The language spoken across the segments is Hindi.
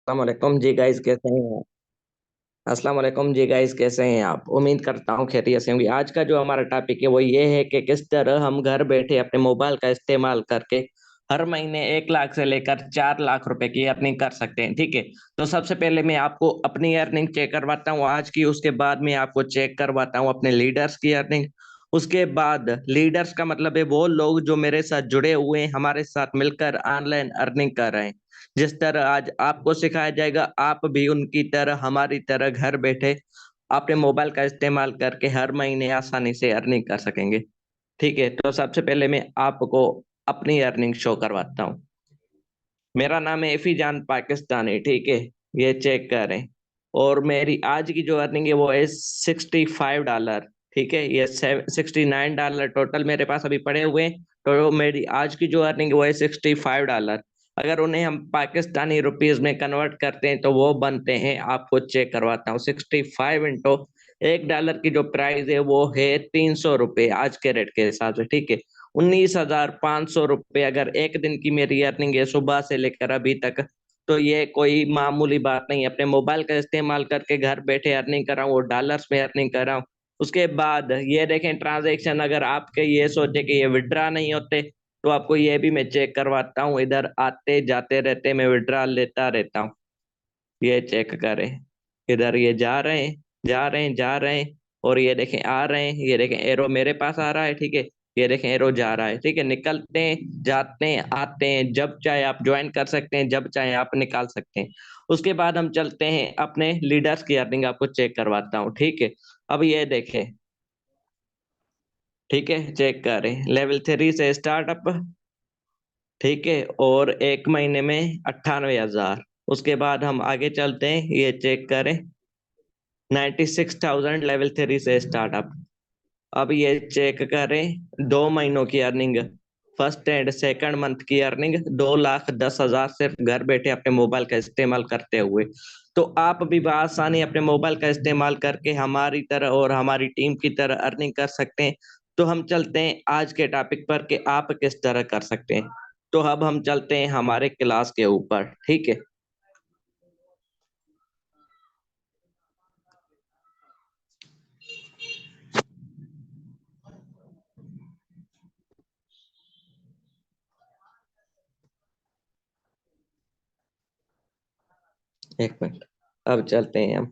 अस्सलाम वालेकुम जी गाइस, कैसे हैं आप? अस्सलाम वालेकुम जी गाइस, कैसे हैं आप? उम्मीद करता हूँ खैरियत से होंगे। आज का जो हमारा टॉपिक है वो ये है कि किस तरह हम घर बैठे अपने मोबाइल का इस्तेमाल करके हर महीने 1 लाख से लेकर 4 लाख रुपए की अर्निंग कर सकते हैं। ठीक है। तो सबसे पहले मैं आपको अपनी अर्निंग चेक करवाता हूँ आज की। उसके बाद मैं आपको चेक करवाता हूँ अपने लीडर्स की अर्निंग। उसके बाद लीडर्स का मतलब है वो लोग जो मेरे साथ जुड़े हुए हैं, हमारे साथ मिलकर ऑनलाइन अर्निंग कर रहे हैं। जिस तरह आज आपको सिखाया जाएगा, आप भी उनकी तरह हमारी तरह घर बैठे अपने मोबाइल का इस्तेमाल करके हर महीने आसानी से अर्निंग कर सकेंगे। ठीक है। तो सबसे पहले मैं आपको अपनी अर्निंग शो करवाता हूँ। मेरा नाम है एफी जान पाकिस्तानी। ठीक है। ये चेक करें। और मेरी आज की जो अर्निंग है वो है $65। ठीक है। ये $69 टोटल मेरे पास अभी पड़े हुए हैं। तो मेरी आज की जो अर्निंग है वो है $65। अगर उन्हें हम पाकिस्तानी रुपीज में कन्वर्ट करते हैं तो वो बनते हैं, आपको चेक करवाता हूँ, 65 इंटू $1 की जो प्राइस है वो है ₹300 आज के रेट के हिसाब से। ठीक है। $19,500 अगर एक दिन की मेरी अर्निंग है सुबह से लेकर अभी तक, तो ये कोई मामूली बात नहीं है। अपने मोबाइल का इस्तेमाल करके घर बैठे अर्निंग कर रहा हूँ, वो डॉलर्स में अर्निंग कर रहा हूँ। उसके बाद ये देखें ट्रांजैक्शन, अगर आपके ये सोचे कि ये विड्रा नहीं होते तो आपको ये भी मैं चेक करवाता हूँ। इधर आते जाते रहते, मैं विड्रा लेता रहता हूँ। ये चेक करें। इधर ये जा रहे हैं, जा रहे हैं, जा रहे हैं। और ये देखें आ रहे हैं, ये देखें एरो मेरे पास आ रहा है। ठीक है। ये देखें एरो जा रहा है। ठीक है। निकलते हैं, जाते हैं, आते हैं। जब चाहे आप ज्वाइन कर सकते हैं, जब चाहे आप निकाल सकते हैं। उसके बाद हम चलते हैं अपने लीडर्स की अर्निंग आपको चेक करवाता हूँ। ठीक है। अब ये देखें। ठीक है। चेक करें, लेवल 3 से स्टार्टअप। ठीक है। और एक महीने में 98,000। उसके बाद हम आगे चलते हैं, ये चेक करें। 96,000 लेवल 3 से स्टार्टअप। अब ये चेक करें 2 महीनों की earning, first and second month की अर्निंग 2,10,000 सिर्फ घर बैठे अपने मोबाइल का इस्तेमाल करते हुए। तो आप भी बआसानी अपने मोबाइल का इस्तेमाल करके हमारी तरह और हमारी टीम की तरह अर्निंग कर सकते हैं। तो हम चलते हैं आज के टॉपिक पर कि आप किस तरह कर सकते हैं। तो अब हम चलते हैं हमारे क्लास के ऊपर। ठीक है। एक मिनट। अब चलते हैं हम।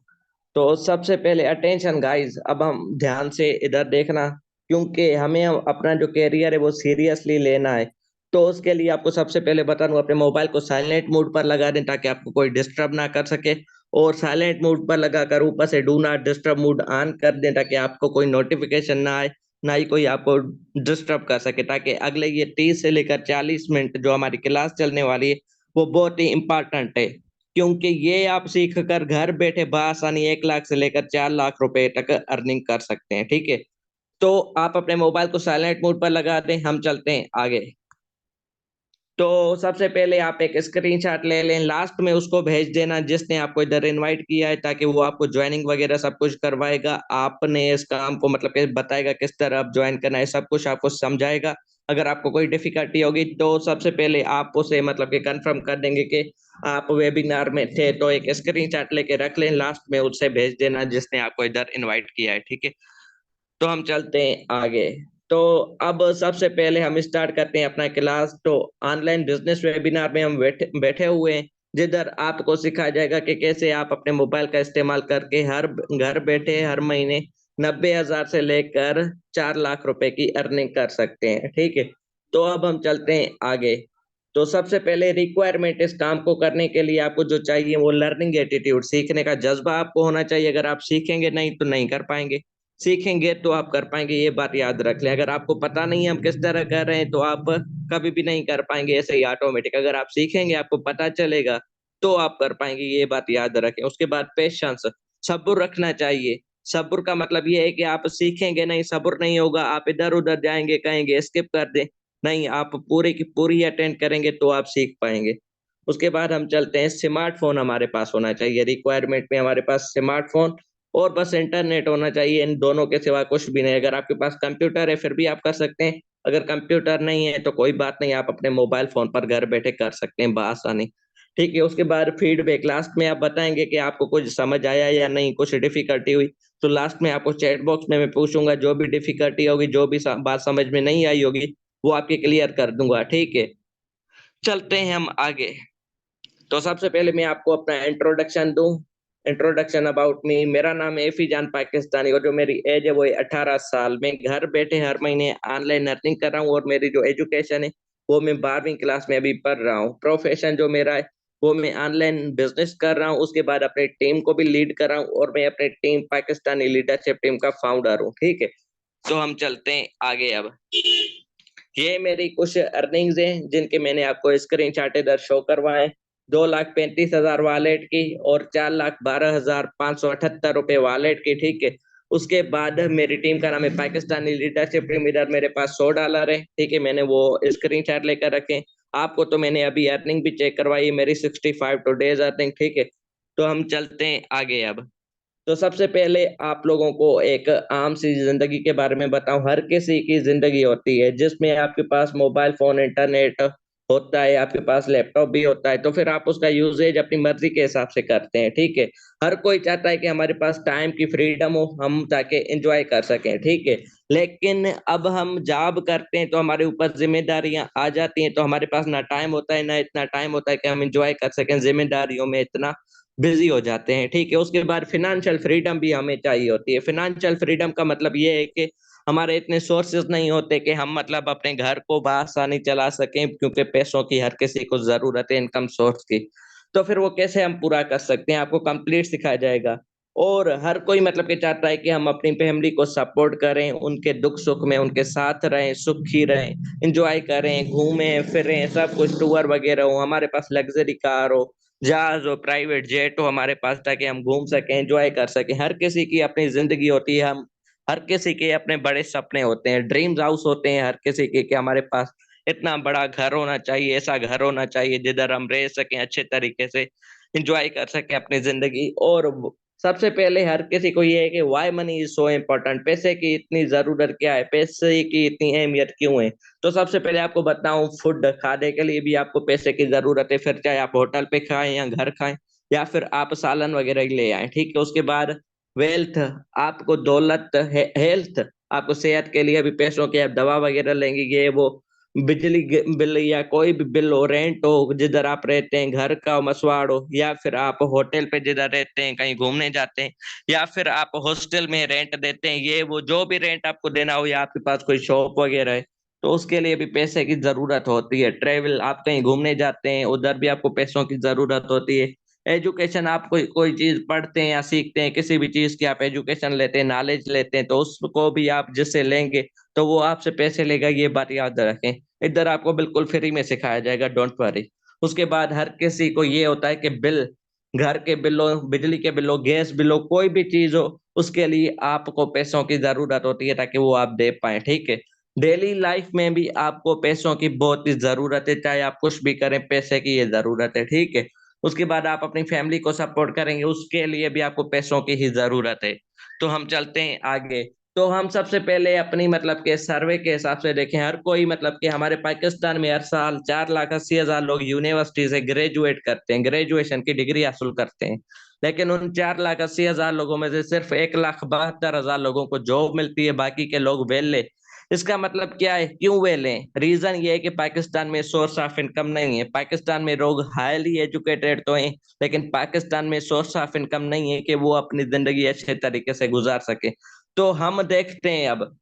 तो सबसे पहले अटेंशन गाइस, अब हम ध्यान से इधर देखना, क्योंकि हमें अपना जो कैरियर है वो सीरियसली लेना है। तो उसके लिए आपको सबसे पहले बता दूं, अपने मोबाइल को साइलेंट मोड पर लगा दें ताकि आपको कोई डिस्टर्ब ना कर सके। और साइलेंट मोड पर लगाकर ऊपर से do not disturb mode on कर दें ताकि आपको कोई नोटिफिकेशन ना आए, ना ही कोई आपको डिस्टर्ब कर सके। ताकि अगले ये 30 से लेकर 40 मिनट जो हमारी क्लास चलने वाली है वो बहुत ही इंपॉर्टेंट है। क्योंकि ये आप सीख कर घर बैठे बआसानी 1 लाख से लेकर 4 लाख रुपए तक अर्निंग कर सकते हैं। ठीक है। तो आप अपने मोबाइल को साइलेंट मोड पर लगा दें, हम चलते हैं आगे। तो सबसे पहले आप एक स्क्रीनशॉट ले लें, लास्ट में उसको भेज देना जिसने आपको इधर इनवाइट किया है, ताकि वो आपको ज्वाइनिंग वगैरह सब कुछ करवाएगा। आपने इस काम को मतलब कि बताएगा किस तरह आप ज्वाइन करना है, सब कुछ आपको समझाएगा। अगर आपको कोई डिफिकल्टी होगी तो सबसे पहले आप उसे मतलब कि कंफर्म कर देंगे कि आप वेबिनार में थे। तो एक स्क्रीनशॉट लेके रख लें, लास्ट में उससे भेज देना जिसने आपको इधर इनवाइट किया है। ठीक है। तो हम चलते हैं आगे। तो अब सबसे पहले हम स्टार्ट करते हैं अपना क्लास। तो ऑनलाइन बिजनेस वेबिनार में हम बैठे बैठे हुए हैं, जिधर आपको सिखाया जाएगा कि कैसे आप अपने मोबाइल का इस्तेमाल करके हर घर बैठे हर महीने 90,000 से लेकर 4 लाख रुपए की अर्निंग कर सकते हैं। ठीक है। तो अब हम चलते हैं आगे। तो सबसे पहले रिक्वायरमेंट इस काम को करने के लिए आपको जो चाहिए वो लर्निंग एटीट्यूड, सीखने का जज्बा आपको होना चाहिए। अगर आप सीखेंगे नहीं तो नहीं कर पाएंगे, सीखेंगे तो आप कर पाएंगे, ये बात याद रख लें। अगर आपको पता नहीं है हम किस तरह कर रहे हैं तो आप कभी भी नहीं कर पाएंगे ऐसे ही ऑटोमेटिक। अगर आप सीखेंगे, आपको पता चलेगा, तो आप कर पाएंगे, ये बात याद रखें। उसके बाद पेशेंस, सब्र रखना चाहिए। सब्र का मतलब ये है कि आप सीखेंगे नहीं, सब्र नहीं होगा, आप इधर उधर जाएंगे, कहेंगे स्किप कर दें, नहीं, आप पूरी की पूरी अटेंड करेंगे तो आप सीख पाएंगे। उसके बाद हम चलते हैं, स्मार्टफोन हमारे पास होना चाहिए। रिक्वायरमेंट में हमारे पास स्मार्टफोन और बस इंटरनेट होना चाहिए, इन दोनों के सिवा कुछ भी नहीं। अगर आपके पास कंप्यूटर है फिर भी आप कर सकते हैं, अगर कंप्यूटर नहीं है तो कोई बात नहीं, आप अपने मोबाइल फोन पर घर बैठे कर सकते हैं बआसानी। ठीक है, उसके बाद फीडबैक लास्ट में आप बताएंगे कि आपको कुछ समझ आया या नहीं, कुछ डिफिकल्टी हुई तो लास्ट में आपको चैट बॉक्स में मैं पूछूंगा, जो भी डिफिकल्टी होगी, जो भी बात समझ में नहीं आई होगी वो आपके क्लियर कर दूंगा। ठीक है, चलते हैं हम आगे। तो सबसे पहले मैं आपको अपना इंट्रोडक्शन दूं। इंट्रोडक्शन अबाउट मी, मेरा नाम है एफी पाकिस्तानी और जो मेरी एज है वो है 18 साल। मैं घर बैठे हर महीने ऑनलाइन अर्निंग कर रहा हूँ और मेरी जो एजुकेशन है वो मैं 12वीं क्लास में अभी पढ़ रहा हूँ। प्रोफेशन जो मेरा है वो मैं ऑनलाइन बिजनेस कर रहा हूँ, उसके बाद अपने टीम को भी लीड कर रहा हूँ और मैं अपने टीम पाकिस्तानी लीडरशिप टीम का फाउंडर हूँ। ठीक है, तो हम चलते हैं आगे। अब ये मेरी कुछ अर्निंग्स हैं जिनके मैंने आपको स्क्रीन शॉट इधर शो करवाए। 2,35,000 वॉलेट की और 4,12,578 रुपए वॉलेट की। ठीक है, उसके बाद मेरी टीम का नाम है पाकिस्तानी लीडरशिप टीम। इधर मेरे पास $100 है। ठीक है, मैंने वो स्क्रीन शॉट लेकर रखे। आपको तो मैंने अभी अर्निंग भी चेक करवाई, मेरी 65 टू डेज अर्निंग। ठीक है, तो हम चलते हैं आगे। अब तो सबसे पहले आप लोगों को एक आम सी जिंदगी के बारे में बताऊं। हर किसी की जिंदगी होती है जिसमें आपके पास मोबाइल फोन, इंटरनेट होता है, आपके पास लैपटॉप भी होता है, तो फिर आप उसका यूजेज अपनी मर्जी के हिसाब से करते हैं। ठीक है, हर कोई चाहता है कि हमारे पास टाइम की फ्रीडम हो, हम ताकि एंजॉय कर सकें। ठीक है, लेकिन अब हम जॉब करते हैं तो हमारे ऊपर जिम्मेदारियां आ जाती हैं, तो हमारे पास ना टाइम होता है, ना इतना टाइम होता है कि हम एंजॉय कर सकें, जिम्मेदारियों में इतना बिजी हो जाते हैं। ठीक है, उसके बाद फिनेंशियल फ्रीडम भी हमें चाहिए होती है। फिनेंशियल फ्रीडम का मतलब ये है कि हमारे इतने सोर्सेज नहीं होते कि हम मतलब अपने घर को बआसानी चला सकें, क्योंकि पैसों की हर किसी को जरूरत है, इनकम सोर्स की। तो फिर वो कैसे हम पूरा कर सकते हैं, आपको कंप्लीट सिखाया जाएगा। और हर कोई मतलब कि चाहता है कि हम अपनी फैमिली को सपोर्ट करें, उनके दुख सुख में उनके साथ रहें, सुखी रहें, एंजॉय करें, घूमें फिरें, सब कुछ टूर वगैरह हो, हमारे पास लग्जरी कार हो, जहाज हो, प्राइवेट जेट हो हमारे पास, ताकि हम घूम सकें, एंजॉय कर सकें। हर किसी की अपनी जिंदगी होती है, हम हर किसी के अपने बड़े सपने होते हैं, ड्रीम्स हाउस होते हैं हर किसी के, कि हमारे पास इतना बड़ा घर होना चाहिए, ऐसा घर होना चाहिए जिधर हम रह सकें, अच्छे तरीके से एंजॉय कर सकें अपनी जिंदगी। और सबसे पहले हर किसी को ये है कि why money is so important, पैसे की इतनी जरूरत क्या है, पैसे की इतनी अहमियत क्यों है। तो सबसे पहले आपको बताऊं, फूड खाने के लिए भी आपको पैसे की जरूरत है, फिर चाहे आप होटल पे खाएं या घर खाएं या फिर आप सालन वगैरह ही ले आए। ठीक है, उसके बाद वेल्थ, आपको दौलत, हेल्थ, आपको सेहत के लिए भी पैसों की, आप दवा वगैरह लेंगे, ये वो बिजली बिल या कोई भी बिल हो, रेंट हो जिधर आप रहते हैं, घर का मसवाड़ हो, या फिर आप होटल पे जिधर रहते हैं कहीं घूमने जाते हैं, या फिर आप हॉस्टल में रेंट देते हैं, ये वो जो भी रेंट आपको देना हो, या आपके पास कोई शॉप वगैरह है तो उसके लिए भी पैसे की जरूरत होती है। ट्रेवल, आप कहीं घूमने जाते हैं उधर भी आपको पैसों की जरूरत होती है। एजुकेशन, आप कोई चीज पढ़ते हैं या सीखते हैं, किसी भी चीज की आप एजुकेशन लेते हैं, नॉलेज लेते हैं, तो उसको भी आप जिससे लेंगे तो वो आपसे पैसे लेगा, ये बात याद रखें। इधर आपको बिल्कुल फ्री में सिखाया जाएगा, डोंट वरी। उसके बाद हर किसी को ये होता है कि बिल, घर के बिलों, बिजली के बिलों, गैस बिलों, कोई भी चीज हो उसके लिए आपको पैसों की जरूरत होती है ताकि वो आप दे पाए। ठीक है, डेली लाइफ में भी आपको पैसों की बहुत ही जरूरत है, चाहे आप कुछ भी करें पैसे की ये जरूरत है। ठीक है, उसके बाद आप अपनी फैमिली को सपोर्ट करेंगे, उसके लिए भी आपको पैसों की ही जरूरत है। तो हम चलते हैं आगे। तो हम सबसे पहले अपनी मतलब के सर्वे के हिसाब से देखें, हर कोई मतलब कि हमारे पाकिस्तान में हर साल 4,80,000 लोग यूनिवर्सिटी से ग्रेजुएट करते हैं, ग्रेजुएशन की डिग्री हासिल करते हैं। लेकिन उन 4,80,000 लोगों में से सिर्फ 1,72,000 लोगों को जॉब मिलती है, बाकी के लोग वेले। इसका मतलब क्या है, क्यों वे लें? रीजन ये है कि पाकिस्तान में सोर्स ऑफ इनकम नहीं है। पाकिस्तान में लोग हाईली एजुकेटेड तो हैं, लेकिन पाकिस्तान में सोर्स ऑफ इनकम नहीं है कि वो अपनी जिंदगी अच्छे तरीके से गुजार सके। तो हम देखते हैं अब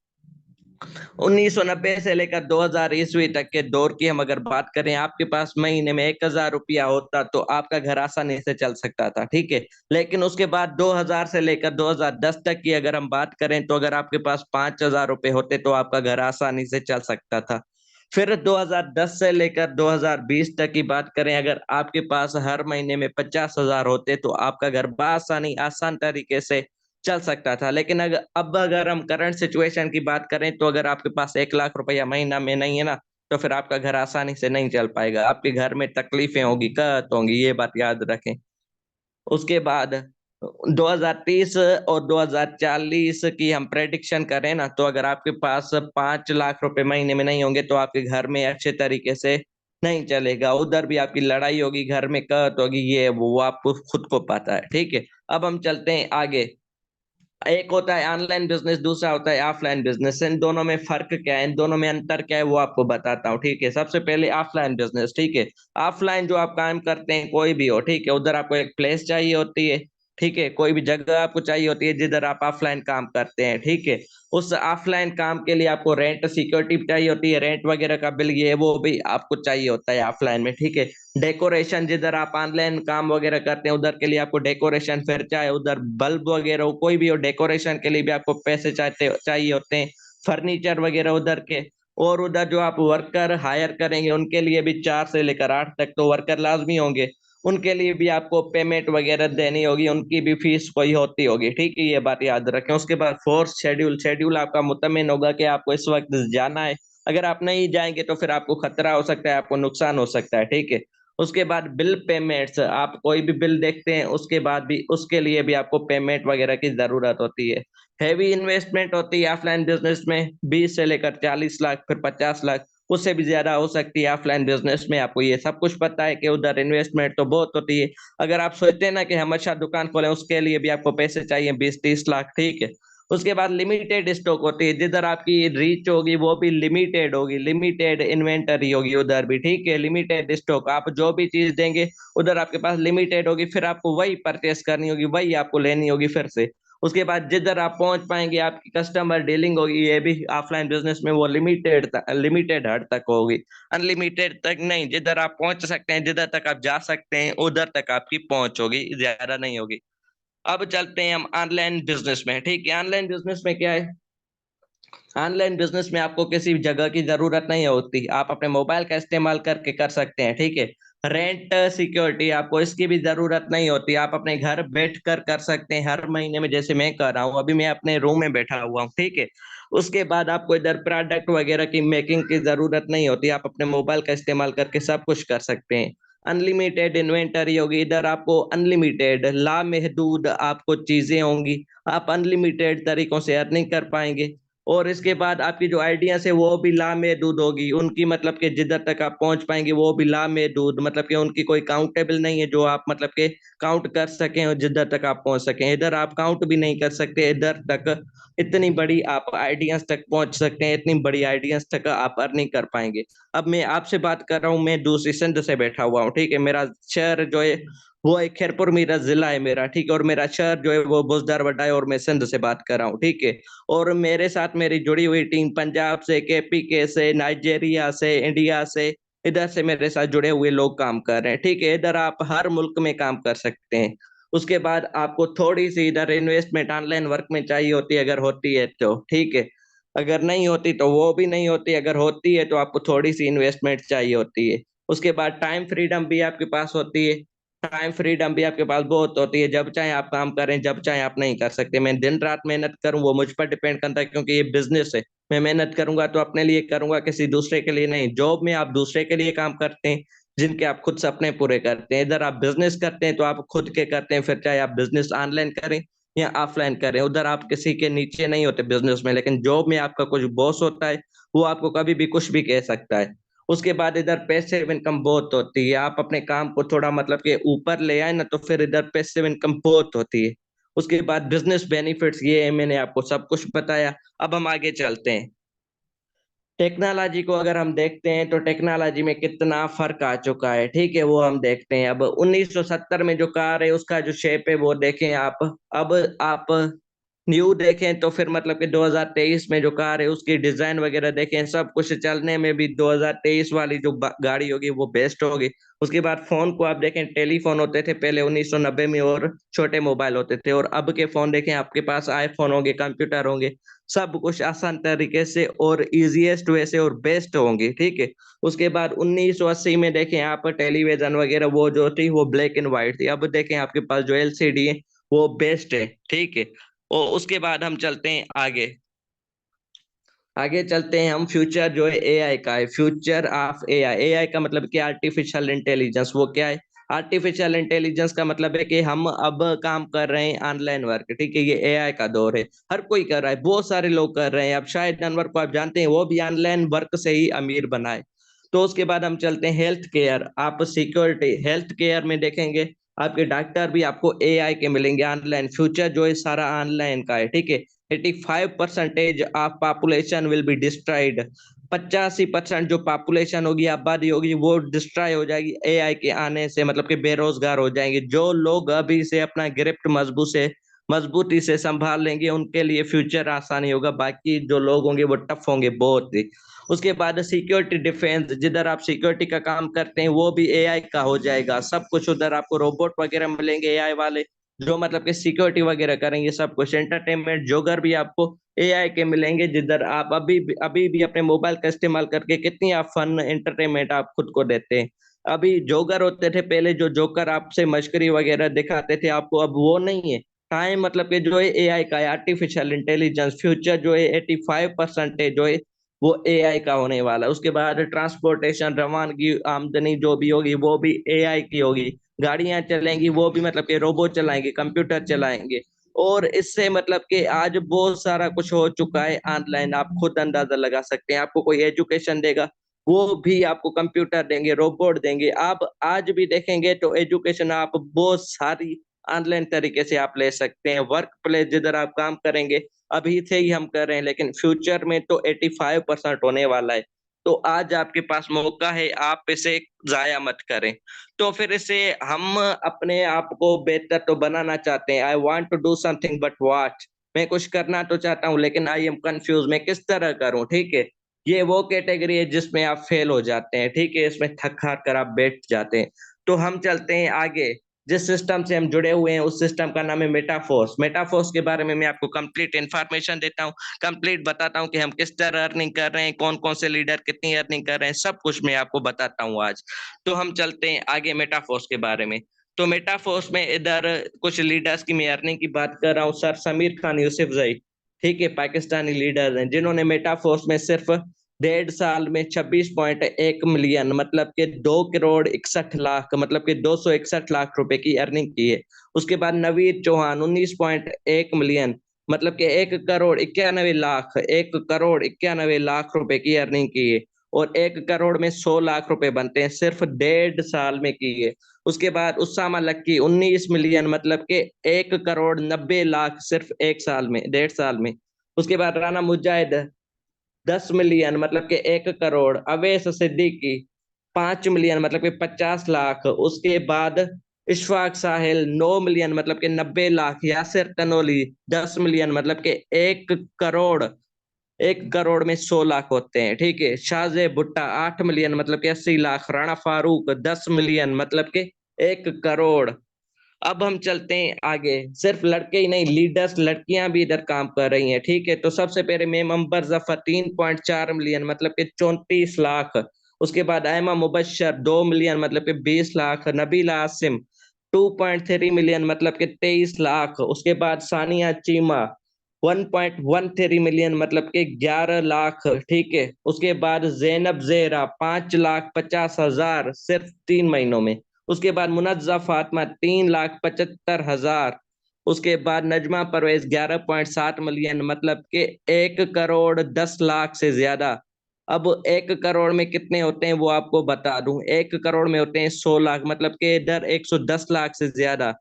1990 से लेकर 2000 ईस्वी तक के दौर की हम अगर बात करें, आपके पास महीने में 1,000 रुपया होता तो आपका घर आसानी से चल सकता था। ठीक है, लेकिन उसके बाद 2000 से लेकर 2010 तक की अगर हम बात करें तो अगर आपके पास 5,000 रुपए होते तो आपका घर आसानी से चल सकता था। फिर 2010 से लेकर 2020 तक की बात करें, अगर आपके पास हर महीने में 50,000 होते तो आपका घर बआसानी आसान तरीके से चल सकता था। लेकिन अगर हम करंट सिचुएशन की बात करें तो अगर आपके पास 1,00,000 रुपया महीना में नहीं है ना, तो फिर आपका घर आसानी से नहीं चल पाएगा, आपके घर में तकलीफें होगी, कष्ट होंगी, ये बात याद रखें। उसके बाद 2030 और 2040 की हम प्रेडिक्शन करें ना, तो अगर आपके पास 5,00,000 रुपए महीने में नहीं होंगे तो आपके घर में अच्छे तरीके से नहीं चलेगा, उधर भी आपकी लड़ाई होगी, घर में कहत होगी, ये वो आपको खुद को पता है, ठीक है। अब हम चलते हैं आगे। एक होता है ऑनलाइन बिजनेस, दूसरा होता है ऑफलाइन बिजनेस। इन दोनों में फर्क क्या है, इन दोनों में अंतर क्या है, वो आपको बताता हूँ, ठीक है। सबसे पहले ऑफलाइन बिजनेस, ठीक है। ऑफलाइन जो आप काम करते हैं कोई भी हो, ठीक है, उधर आपको एक प्लेस चाहिए होती है, ठीक है, कोई भी जगह आपको चाहिए होती है जिधर आप ऑफलाइन काम करते हैं, ठीक है। उस ऑफलाइन काम के लिए आपको रेंट सिक्योरिटी चाहिए होती है, रेंट वगैरह का बिल ये वो भी आपको चाहिए होता है ऑफलाइन में, ठीक है। डेकोरेशन, जिधर आप ऑनलाइन काम वगैरह करते हैं उधर के लिए आपको डेकोरेशन, फिर चाहे उधर बल्ब वगैरह हो, कोई भी हो, डेकोरेशन के लिए भी आपको पैसे चाहिए होते हैं, फर्नीचर वगैरह उधर के। और उधर जो आप वर्कर हायर करेंगे उनके लिए भी 4 से लेकर 8 तक तो वर्कर लाजमी होंगे, उनके लिए भी आपको पेमेंट वगैरह देनी होगी, उनकी भी फीस कोई होती होगी, ठीक है, ये बात याद रखें। उसके बाद फोर्स शेड्यूल, शेड्यूल आपका मुतमिन होगा कि आपको इस वक्त जाना है। अगर आप नहीं जाएंगे तो फिर आपको खतरा हो सकता है, आपको नुकसान हो सकता है, ठीक है। उसके बाद बिल पेमेंट्स, आप कोई भी बिल देखते हैं उसके बाद भी उसके लिए भी आपको पेमेंट वगैरह की जरूरत होती है। हैवी इन्वेस्टमेंट होती है ऑफलाइन बिजनेस में, 20 से लेकर 40 लाख, फिर 50 लाख, उससे भी ज्यादा हो सकती है ऑफलाइन बिजनेस में। आपको ये सब कुछ पता है कि उधर इन्वेस्टमेंट तो बहुत होती है। अगर आप सोचते हैं ना कि हम अच्छा दुकान खोलें, उसके लिए भी आपको पैसे चाहिए 20-30 लाख, ठीक है। उसके बाद लिमिटेड स्टॉक होती है, जिधर आपकी रीच होगी वो भी लिमिटेड होगी, लिमिटेड इन्वेंटरी होगी उधर भी, ठीक है, लिमिटेड स्टॉक। आप जो भी चीज देंगे उधर आपके पास लिमिटेड होगी, फिर आपको वही परचेस करनी होगी, वही आपको लेनी होगी फिर से। उसके बाद जिधर आप पहुंच पाएंगे आपकी कस्टमर डीलिंग होगी, ये भी ऑफलाइन बिजनेस में वो लिमिटेड हद तक होगी, अनलिमिटेड तक नहीं। जिधर आप पहुंच सकते हैं, जिधर तक आप जा सकते हैं उधर तक आपकी पहुंच होगी, ज्यादा नहीं होगी। अब चलते हैं हम ऑनलाइन बिजनेस में, ठीक है। ऑनलाइन बिजनेस में क्या है, ऑनलाइन बिजनेस में आपको किसी भी जगह की जरूरत नहीं होती, आप अपने मोबाइल का इस्तेमाल करके कर सकते हैं, ठीक है। रेंट सिक्योरिटी आपको इसकी भी जरूरत नहीं होती, आप अपने घर बैठ कर कर सकते हैं हर महीने में, जैसे मैं कर रहा हूँ अभी, मैं अपने रूम में बैठा हुआ हूँ, ठीक है। उसके बाद आपको इधर प्रोडक्ट वगैरह की मेकिंग की जरूरत नहीं होती, आप अपने मोबाइल का इस्तेमाल करके सब कुछ कर सकते हैं। अनलिमिटेड इन्वेंटरी होगी, इधर आपको अनलिमिटेड लामहदूद आपको चीजें होंगी, आप अनलिमिटेड तरीकों से अर्निंग कर पाएंगे। और इसके बाद आपकी जो आइडियाज है वो भी लामहदूद होगी, उनकी मतलब कि जिधर तक आप पहुंच पाएंगे वो भी लामहदूद, मतलब कि उनकी कोई काउंटेबल नहीं है जो आप मतलब के काउंट कर सकें और जिधर तक आप पहुंच सकें, इधर आप काउंट भी नहीं कर सकते, इधर तक इतनी बड़ी आप आइडियाज तक पहुंच सकते हैं, इतनी बड़ी आइडियाज तक आप अर्निंग कर पाएंगे। अब मैं आपसे बात कर रहा हूँ, मैं दूसरी सिंध से बैठा हुआ हूँ, ठीक है। मेरा शहर जो है वो एक खैरपुर मेरा जिला है मेरा, ठीक है, और मेरा शहर जो है वो बुजदार वड्डा है, और मैं सिंध से बात कर रहा हूँ, ठीक है। और मेरे साथ मेरी जुड़ी हुई टीम पंजाब से, केपीके से, नाइजेरिया से, इंडिया से, इधर से मेरे साथ जुड़े हुए लोग काम कर रहे हैं, ठीक है। इधर आप हर मुल्क में काम कर सकते हैं। उसके बाद आपको थोड़ी सी इधर इन्वेस्टमेंट ऑनलाइन वर्क में चाहिए होती है, अगर होती है तो, ठीक है। अगर नहीं होती तो वो भी नहीं होती, अगर होती है तो आपको थोड़ी सी इन्वेस्टमेंट चाहिए होती है। उसके बाद टाइम फ्रीडम भी आपके पास होती है, टाइम फ्रीडम भी आपके पास बहुत होती है, जब चाहे आप काम करें, जब चाहे आप नहीं कर सकते। मैं दिन रात मेहनत करूं वो मुझ पर डिपेंड करता है, क्योंकि ये बिजनेस है। मैं मेहनत करूंगा तो अपने लिए करूंगा, किसी दूसरे के लिए नहीं। जॉब में आप दूसरे के लिए काम करते हैं, जिनके आप खुद सपने पूरे करते हैं। इधर आप बिजनेस करते हैं तो आप खुद के करते हैं, फिर चाहे आप बिजनेस ऑनलाइन करें या ऑफलाइन करें, उधर आप किसी के नीचे नहीं होते बिजनेस में। लेकिन जॉब में आपका कुछ बॉस होता है, वो आपको कभी भी कुछ भी कह सकता है। उसके बाद इधर पैसिव इनकम बहुत होती है, आप अपने काम को थोड़ा मतलब के ऊपर ले आए ना तो फिर इधर पैसिव इनकम बहुत होती है। उसके बाद बिजनेस बेनिफिट्स, ये है, मैंने आपको सब कुछ बताया। अब हम आगे चलते हैं। टेक्नोलॉजी को अगर हम देखते हैं तो टेक्नोलॉजी में कितना फर्क आ चुका है, ठीक है, वो हम देखते हैं। अब 1970 में जो कार है उसका जो शेप है वो देखें आप, अब आप न्यू देखें तो फिर मतलब कि 2023 में जो कार है उसकी डिजाइन वगैरह देखें, सब कुछ चलने में भी 2023 वाली जो गाड़ी होगी वो बेस्ट होगी। उसके बाद फोन को आप देखें, टेलीफोन होते थे पहले 1990 में, और छोटे मोबाइल होते थे, और अब के फोन देखें, आपके पास आईफोन होंगे, कंप्यूटर होंगे, सब कुछ आसान तरीके से और इजीएस्ट वे से और बेस्ट होंगे, ठीक है। उसके बाद 1980 में देखें आप, टेलीविजन वगैरह वो जो थी वो ब्लैक एंड व्हाइट थी, अब देखें आपके पास जो एलसीडी है वो बेस्ट है, ठीक है। और उसके बाद हम चलते हैं आगे। आगे चलते हैं हम, फ्यूचर जो है एआई का है, फ्यूचर ऑफ एआई। एआई का मतलब क्या, आर्टिफिशियल इंटेलिजेंस। वो क्या है, आर्टिफिशियल इंटेलिजेंस का मतलब है कि हम अब काम कर रहे हैं ऑनलाइन वर्क, ठीक है, ये एआई का दौर है, हर कोई कर रहा है, बहुत सारे लोग कर रहे हैं। अब शायद अनवर को आप जानते हैं, वो भी ऑनलाइन वर्क से ही अमीर बना है। तो उसके बाद हम चलते हैं हेल्थ केयर। आप सिक्योरिटी हेल्थ केयर में देखेंगे, आपके डॉक्टर भी आपको एआई के मिलेंगे ऑनलाइन। फ्यूचर जो है सारा ऑनलाइन का है, ठीक है। 85% of population will be destroyed. 85% जो पॉपुलेशन होगी, आबादी होगी, वो डिस्ट्रॉय हो जाएगी एआई के आने से, मतलब कि बेरोजगार हो जाएंगे। जो लोग अभी से अपना गिरफ्त मजबूती से संभाल लेंगे, उनके लिए फ्यूचर आसानी होगा। बाकी जो लोग होंगे वो टफ होंगे बहुत ही। उसके बाद सिक्योरिटी डिफेंस, जिधर आप सिक्योरिटी का काम करते हैं वो भी एआई का हो जाएगा सब कुछ। उधर आपको रोबोट वगैरह मिलेंगे एआई वाले, जो मतलब कि सिक्योरिटी वगैरह करेंगे सब कुछ। एंटरटेनमेंट जोगर भी आपको एआई के मिलेंगे, जिधर आप अभी भी अपने मोबाइल का इस्तेमाल करके कितनी आप फन एंटरटेनमेंट आप खुद को देते हैं। अभी जोकर होते थे पहले, जो जोकर आपसे मश्करी वगैरह दिखाते थे आपको, अब वो नहीं है। टाइम मतलब कि जो है एआई का है, आर्टिफिशियल इंटेलिजेंस। फ्यूचर जो है 85% जो है वो एआई का होने वाला है। उसके बाद ट्रांसपोर्टेशन, रवानगी, आमदनी जो भी होगी वो भी एआई की होगी। गाड़ियां चलेंगी वो भी मतलब कि रोबोट चलाएंगे, कंप्यूटर चलाएंगे। और इससे मतलब कि आज बहुत सारा कुछ हो चुका है ऑनलाइन, आप खुद अंदाजा लगा सकते हैं। आपको कोई एजुकेशन देगा, वो भी आपको कंप्यूटर देंगे, रोबोट देंगे। आप आज भी देखेंगे तो एजुकेशन आप बहुत सारी ऑनलाइन तरीके से आप ले सकते हैं। वर्क प्लेस जिधर आप काम करेंगे, अभी से ही हम कर रहे हैं, लेकिन फ्यूचर में तो 85% होने वाला है। तो आज आपके पास मौका है, आप इसे जाया मत करें। तो फिर इसे हम अपने आप को बेहतर तो बनाना चाहते हैं। I want to do something but what. मैं कुछ करना तो चाहता हूँ लेकिन आई एम कंफ्यूज, मैं किस तरह करूँ, ठीक है। ये वो कैटेगरी है जिसमें आप फेल हो जाते हैं, ठीक है। इसमें थक हार कर आप बैठ जाते हैं। तो हम चलते हैं आगे। जिस सिस्टम से हम जुड़े हुए हैं उस सिस्टम का नाम है मेटाफोर्स। मेटाफोर्स के बारे में मैं आपको कंप्लीट इंफॉर्मेशन देता हूँ, कंप्लीट बताता हूँ कि हम किस तरह अर्निंग कर रहे हैं, कौन कौन से लीडर कितनी अर्निंग कर रहे हैं, सब कुछ मैं आपको बताता हूँ आज। तो हम चलते हैं आगे मेटाफोर्स के बारे में। तो मेटाफोर्स में इधर कुछ लीडर्स की मैं अर्निंग की बात कर रहा हूँ। सर समीर खान यूसुफजई, ठीक है, पाकिस्तानी लीडर हैं, जिन्होंने मेटाफोर्स में सिर्फ 1.5 साल में 26.1 मिलियन, मतलब कि 2 करोड़ 61 लाख, मतलब कि 261 लाख रुपए की अर्निंग की है। उसके बाद नवीद चौहान 19.1 मिलियन, मतलब कि 1 करोड़ 91 लाख, 1 करोड़ 91 लाख रुपए की अर्निंग की है। और 1 करोड़ में 100 लाख रुपए बनते हैं, सिर्फ 1.5 साल में की है। उसके बाद उसामा लक्की 19 मिलियन, मतलब कि 1 करोड़ 90 लाख, सिर्फ 1 साल में, 1.5 साल में। उसके बाद राना मुजाहिद 10 मिलियन, मतलब कि 1 करोड़। अवैस सिद्दीकी 5 मिलियन, मतलब कि 50 लाख। उसके बाद इशफाक साहिल 9 मिलियन, मतलब कि 90 लाख। यासिर तनोली 10 मिलियन, मतलब कि 1 करोड़। 1 करोड़ में 100 लाख होते हैं, ठीक है। शाहजेब भुट्टा 8 मिलियन, मतलब कि 80 लाख। राणा फारूक 10 मिलियन, मतलब कि 1 करोड़। अब हम चलते हैं आगे। सिर्फ लड़के ही नहीं, लीडर्स लड़कियां भी इधर काम कर रही हैं, ठीक है। तो सबसे पहले मेम अंबर जफर 3.4 मिलियन, मतलब कि 34 लाख। उसके बाद आयमा मुबशर 2 मिलियन, मतलब कि 20 लाख। नबीला आसिम 2.3 मिलियन, मतलब कि 23 लाख। उसके बाद सानिया चीमा 1.13 मिलियन, मतलब कि 11 लाख, ठीक है। उसके बाद जैनब जेहरा 5,50,000, सिर्फ 3 महीनों में। उसके बाद मुनज्जा फातिमा 3,75,000। उसके बाद नजमा परवेज 11.7 मिलियन, मतलब कि 1 करोड़ 10 लाख से ज्यादा। अब 1 करोड़ में कितने होते हैं वो आपको बता दूं। 1 करोड़ में होते हैं 100 लाख, मतलब कि इधर 110 लाख से ज्यादा।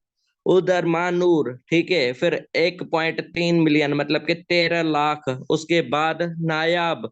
उधर मानूर, ठीक है, फिर 1.3 मिलियन, मतलब कि 13 लाख। उसके बाद नायाब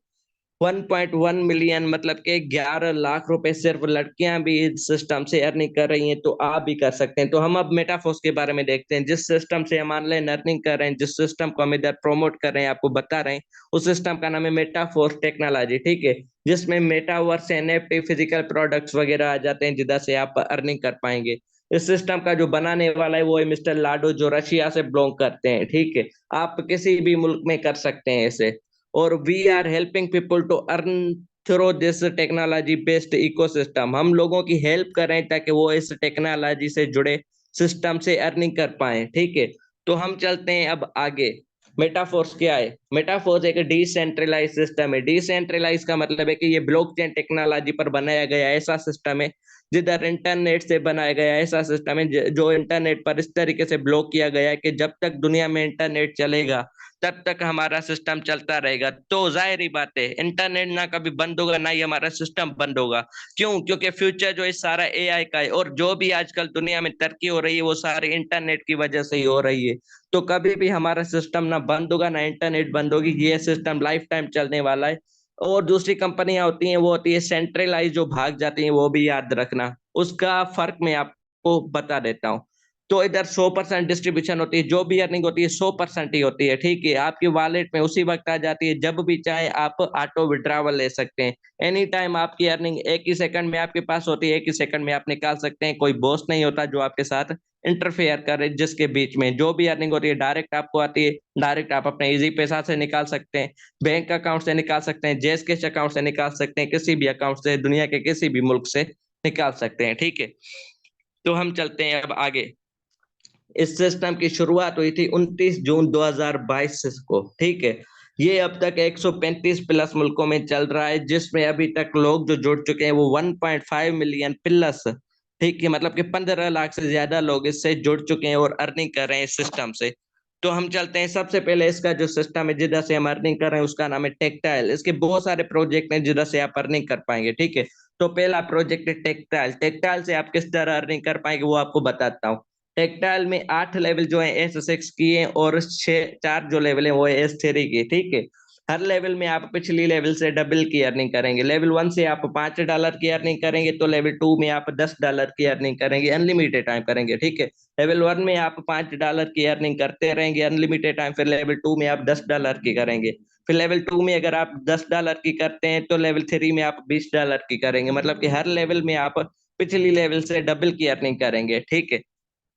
1.1 मिलियन, मतलब के 11 लाख रुपए। सिर्फ लड़कियां भी इस सिस्टम से अर्निंग कर रही हैं, तो आप भी कर सकते हैं। तो हम अब मेटाफोर्स के बारे में देखते हैं। जिस सिस्टम से हम ऑनलाइन अर्निंग कर रहे हैं, जिस सिस्टम को हम इधर प्रमोट कर रहे हैं, आपको बता रहे हैं, उस सिस्टम का नाम है मेटाफोर्स टेक्नोलॉजी, ठीक है। जिसमें मेटावर्स, एनएफटी, फिजिकल प्रोडक्ट्स वगैरह आ जाते हैं, जिधर से आप अर्निंग कर पाएंगे। इस सिस्टम का जो बनाने वाला है वो है मिस्टर लाडो, जो रशिया से बिलोंग करते हैं, ठीक है। आप किसी भी मुल्क में कर सकते हैं इसे। और we are helping people to earn through this technology based ecosystem. हम लोगों की हेल्प कर रहे हैं ताकि वो इस टेक्नोलॉजी से जुड़े सिस्टम से अर्निंग कर पाए, ठीक है। तो हम चलते हैं अब आगे। मेटाफोर्स क्या है? मेटाफोर्स एक डिसेंट्रलाइज सिस्टम है। डिसेंट्रलाइज का मतलब है कि ये ब्लॉकचेन टेक्नोलॉजी पर बनाया गया ऐसा सिस्टम है जिधर इंटरनेट से बनाया गया ऐसा सिस्टम है जो इंटरनेट पर इस तरीके से ब्लॉक किया गया है कि जब तक दुनिया में इंटरनेट चलेगा तब तक हमारा सिस्टम चलता रहेगा। तो जाहिर ही बात है इंटरनेट ना कभी बंद होगा ना ही हमारा सिस्टम बंद होगा। क्यों? क्योंकि फ्यूचर जो है सारा एआई का है, और जो भी आजकल दुनिया में तरक्की हो रही है वो सारी इंटरनेट की वजह से ही हो रही है। तो कभी भी हमारा सिस्टम ना बंद होगा ना इंटरनेट बंद होगी, ये सिस्टम लाइफ टाइम चलने वाला है। और दूसरी कंपनियां होती हैं वो होती है सेंट्रलाइज, जो भाग जाती हैं, वो भी याद रखना। उसका फर्क मैं आपको बता देता हूँ। तो इधर 100% डिस्ट्रीब्यूशन होती है, जो भी अर्निंग होती है 100% ही होती है, ठीक है। आपकी वॉलेट में उसी वक्त आ जाती है, जब भी चाहे आप ऑटो विड्रावल ले सकते हैं। एनी टाइम आपकी अर्निंग एक ही सेकंड में आपके पास होती है, एक ही सेकंड में आप निकाल सकते हैं। कोई बॉस नहीं होता जो आपके साथ इंटरफेयर करे, जिसके बीच में जो भी अर्निंग होती है डायरेक्ट आपको आती है। डायरेक्ट आप अपने इजी पैसा से निकाल सकते हैं, बैंक अकाउंट से निकाल सकते हैं, जैस कैश अकाउंट से निकाल सकते हैं, किसी भी अकाउंट से, दुनिया के किसी भी मुल्क से निकाल सकते हैं, ठीक है। तो हम चलते हैं अब आगे। इस सिस्टम की शुरुआत हुई थी 29 जून 2022 को, ठीक है। ये अब तक 135 प्लस मुल्कों में चल रहा है, जिसमें अभी तक लोग जो जुड़ चुके हैं वो 1.5 मिलियन प्लस, ठीक है। मतलब कि 15 लाख से ज्यादा लोग इससे जुड़ चुके हैं और अर्निंग कर रहे हैं इस सिस्टम से। तो हम चलते हैं, सबसे पहले इसका जो सिस्टम है जिधर से हम अर्निंग कर रहे हैं उसका नाम है टेक्टाइल। इसके बहुत सारे प्रोजेक्ट हैं जिधर से आप अर्निंग कर पाएंगे, ठीक है। तो पहला प्रोजेक्ट है टेक्टाइल। टेक्टाइल से आप किस तरह अर्निंग कर पाएंगे वो आपको बताता हूँ। टेक्टाइल में 8 लेवल जो है S6 की है, और 4 जो लेवल है वो है S3 की, ठीक है। हर लेवल में आप पिछली लेवल से डबल की अर्निंग करेंगे। लेवल 1 से आप $5 की अर्निंग करेंगे, तो लेवल 2 में आप $10 की अर्निंग करेंगे, अनलिमिटेड टाइम करेंगे, ठीक है। लेवल 1 में आप $5 की अर्निंग करते रहेंगे अनलिमिटेड टाइम, फिर लेवल 2 में आप $10 की करेंगे। फिर लेवल 2 में अगर आप $10 की करते हैं तो लेवल 3 में आप $20 की करेंगे। मतलब कि हर लेवल में आप पिछली लेवल से डबल की अर्निंग करेंगे, ठीक है।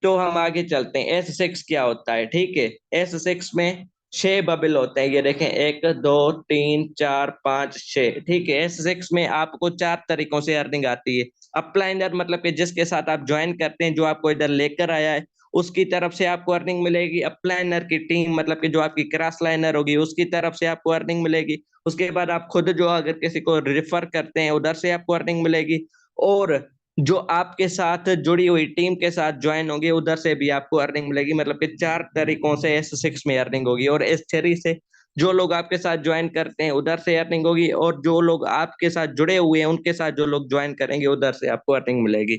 तो हम आगे चलते हैं, S6 क्या होता है, ठीक है। S6 में 6 बबल होते हैं, ये देखें, 1 2 3 4 5 6, ठीक है। S6 में आपको 4 तरीकों से अर्निंग आती है। अपलाइनर मतलब कि जिसके साथ आप ज्वाइन करते हैं, जो आपको इधर लेकर आया है, उसकी तरफ से आपको अर्निंग मिलेगी। अपलाइनर की टीम मतलब कि जो आपकी क्रॉस लाइनर होगी उसकी तरफ से आपको अर्निंग मिलेगी। उसके बाद आप खुद जो अगर किसी को रेफर करते हैं उधर से आपको अर्निंग मिलेगी। और जो आपके साथ जुड़ी हुई टीम के साथ ज्वाइन होंगे उधर से भी आपको अर्निंग मिलेगी। मतलब कि 4 तरीकों से S6 में अर्निंग होगी। और S3 से जो लोग आपके साथ ज्वाइन करते हैं उधर से अर्निंग होगी, और जो लोग आपके साथ जुड़े हुए हैं उनके साथ जो लोग ज्वाइन करेंगे उधर से आपको अर्निंग मिलेगी,